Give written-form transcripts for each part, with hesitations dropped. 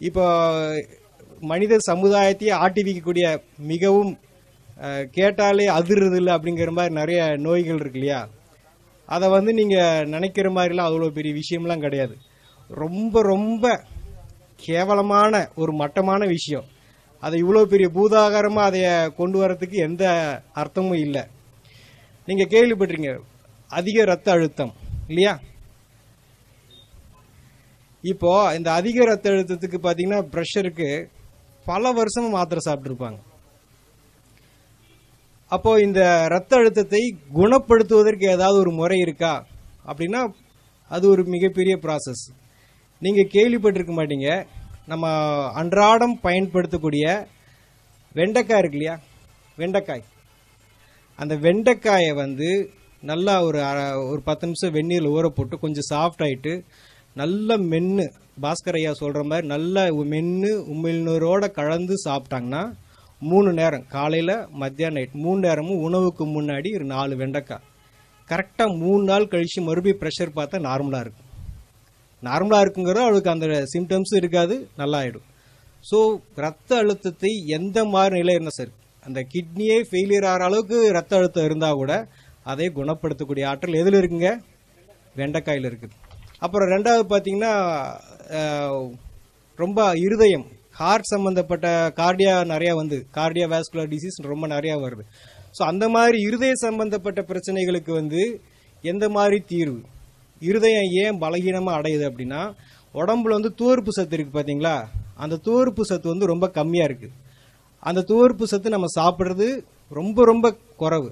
இப்போ மனித சமுதாயத்தையே ஆட்டி வைக்கக்கூடிய மிகவும் கேட்டாலே அதிர்றது இல்லை அப்படிங்கிற மாதிரி நிறைய நோய்கள் இருக்கு இல்லையா? அதை வந்து நீங்கள் நினைக்கிற மாதிரிலாம் அவ்வளோ பெரிய விஷயம்லாம் கிடையாது. ரொம்ப ரொம்ப கேவலமான ஒரு மட்டமான விஷயம். அதை இவ்வளோ பெரிய பூதாகாரமாக அதை கொண்டு வரத்துக்கு எந்த அர்த்தமும் இல்லை. நீங்கள் கேள்விப்பட்டிருங்க அதிக ரத்த அழுத்தம் இல்லையா? இப்போ இந்த அதிக ரத்த அழுத்தத்துக்கு பார்த்தீங்கன்னா ப்ரெஷருக்கு பல வருஷமா மாத்திரை சாப்பிட்ருப்பாங்க. அப்போ இந்த ரத்த அழுத்தத்தை குணப்படுத்துவதற்கு ஏதாவது ஒரு முறை இருக்கா அப்படின்னா அது ஒரு மிகப்பெரிய ப்ராசஸ். நீங்கள் கேள்விப்பட்டிருக்க மாட்டீங்க, நம்ம அன்றாடம் பயன்படுத்தக்கூடிய வெண்டைக்காய் இருக்கு இல்லையா? வெண்டைக்காய், அந்த வெண்டைக்காயை வந்து நல்லா ஒரு 10 நிமிஷம் வெந்நீரில் ஊற போட்டு கொஞ்சம் சாஃப்ட் ஆகிட்டு நல்ல மென்று, பாஸ்கர் ஐயா சொல்கிற மாதிரி நல்ல மென்று உமிழ்நீரோட கலந்து சாப்பிட்டாங்கன்னா 3 நேரம், காலையில் மத்தியானம் நைட் 3 நேரமும் உணவுக்கு முன்னாடி ஒரு 4 வெண்டைக்காய், கரெக்டாக 3 நாள் கழித்து மறுபடியும் ப்ரெஷர் பார்த்தா நார்மலாக இருக்கும். நார்மலாக இருக்குங்கிறத அவளுக்கு அந்த சிம்டம்ஸும் இருக்காது, நல்லா ஆகிடும். ஸோ ரத்த அழுத்தத்தை எந்த மாதிரி நிலை இருந்தால் சரி, அந்த கிட்னியே ஃபெயிலியர் ஆகிற அளவுக்கு ரத்த அழுத்தம் இருந்தால் கூட அதை குணப்படுத்தக்கூடிய ஆற்றல் எதில் இருக்குங்க? வெண்டைக்காயில் இருக்குது. அப்புறம் ரெண்டாவது பார்த்தீங்கன்னா ரொம்ப இருதயம், ஹார்ட் சம்மந்தப்பட்ட கார்டியா நிறையா வந்து கார்டியா வாஸ்குலர் டிசீஸ் ரொம்ப நிறையா வருது. ஸோ அந்த மாதிரி இருதய சம்பந்தப்பட்ட பிரச்சனைகளுக்கு வந்து எந்த மாதிரி தீர்வு? இருதயம் ஏன் பலகீனமாக அடையுது அப்படின்னா உடம்புல வந்து துவர்ப்பு சத்து இருக்குது பார்த்தீங்களா? அந்த துவர்ப்பு சத்து வந்து ரொம்ப கம்மியாக இருக்குது. அந்த துவர்ப்பு சத்து நம்ம சாப்பிட்றது ரொம்ப ரொம்ப குறைவு.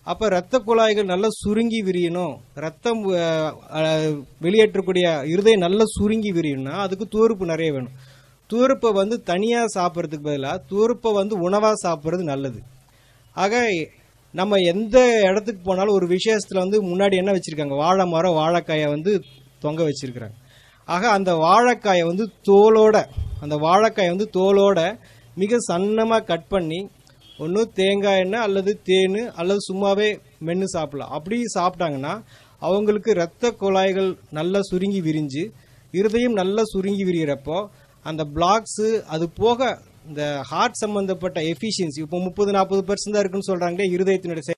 அப்போ இரத்த குழாய்கள் நல்லா சுருங்கி விரியணும், ரத்தம் வெளியேற்றக்கூடிய இருதயம் நல்லா சுருங்கி விரியணும்னா அதுக்கு துவர்ப்பு நிறைய வேணும். துவர்ப்பை வந்து தனியாக சாப்பிட்றதுக்கு பதிலாக துவர்ப்பை வந்து உணவாக சாப்பிட்றது நல்லது. ஆக நம்ம எந்த இடத்துக்கு போனாலும் ஒரு விசேஷத்தில் வந்து முன்னாடி என்ன வச்சுருக்காங்க? வாழை மரம், வாழைக்காயை வந்து தொங்க வச்சுருக்குறாங்க. ஆக அந்த வாழைக்காயை வந்து தோலோட, அந்த வாழைக்காயை வந்து தோலோட மிக சன்னமாக கட் பண்ணி ஒன்று தேங்காய் எண்ணெய் அல்லது தேன் அல்லது சும்மாவே மென்று சாப்பிடலாம். அப்படி சாப்பிட்டாங்கன்னா அவங்களுக்கு இரத்த குழாய்கள் நல்லா சுருங்கி விரிஞ்சு இருதயம் நல்லா சுருங்கி விரிகிறப்போ அந்த பிளாக்ஸு, அது போக இந்த ஹார்ட் சம்மந்தப்பட்ட எஃபிஷியன்சி இப்போ 30-40% தான் இருக்குன்னு சொல்கிறாங்களே இருதயத்தினுடைய,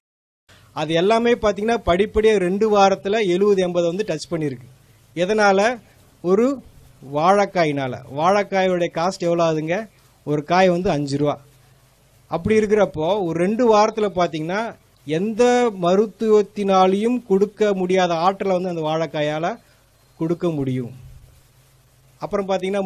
அது எல்லாமே பார்த்தீங்கன்னா படிப்படியாக 2 வாரத்தில் 70-80 வந்து டச் பண்ணியிருக்கு. எதனால்? ஒரு வாழைக்காயினால். வாழைக்காயோடைய காஸ்ட் எவ்வளோ ஆகுதுங்க? ஒரு காய் வந்து 5 ரூபா. அப்படி இருக்கிறப்போ ஒரு 2 வாரத்தில் பார்த்தீங்கன்னா எந்த மருத்துவத்தினாலையும் கொடுக்க முடியாத ஆற்றலை வந்து அந்த வாழைக்காயால் கொடுக்க முடியும். அப்புறம் பார்த்தீங்கன்னா